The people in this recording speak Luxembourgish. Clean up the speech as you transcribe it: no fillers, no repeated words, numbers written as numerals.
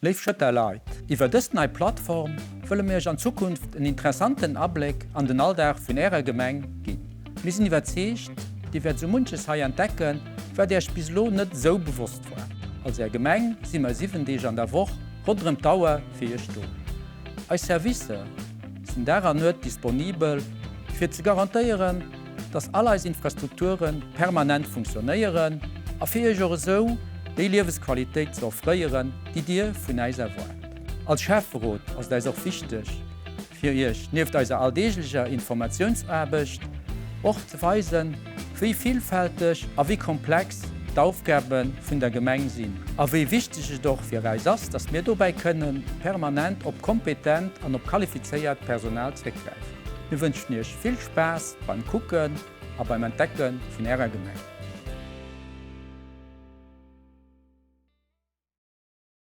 Leif Schëtter Leiit. Iwer dës nei Plattform wëlle mirch an Zukunft en interessanten Ableg an den Alldag vun Ärer Gemeng ginn. Mi sinn iwwerzeegt, Di werd so munches hai entdecken, wär Dir bislo net so bewusst war. Als Gemeng si ma 7 Deeg an der Woch runrem Dauer fir Sto. Eis Service sind derer net disponibel fir ze garantiieren, dats alle Infrastrukturen permanent funktionéieren, a fir Jo so déi Liwesqualitéit zu erfréieren, die Dir vun eiser wollt. Als Chefrot ass déis auch fichtech, fir Ich nieft eiser alldeeglecher Informationsarbecht och ze weisen, wie vielfältig a wie komplex d'Aufgaben vun der Gemeng sinn. A wie wichtig es doch fir Reis ass, dats mir dobei können permanent op kompetent an op qualifizéiert Personal zurückgreifen. Wir wünschen euch viel Spaß beim Gucken, aber beim Entdecken von Ärer Gemeng.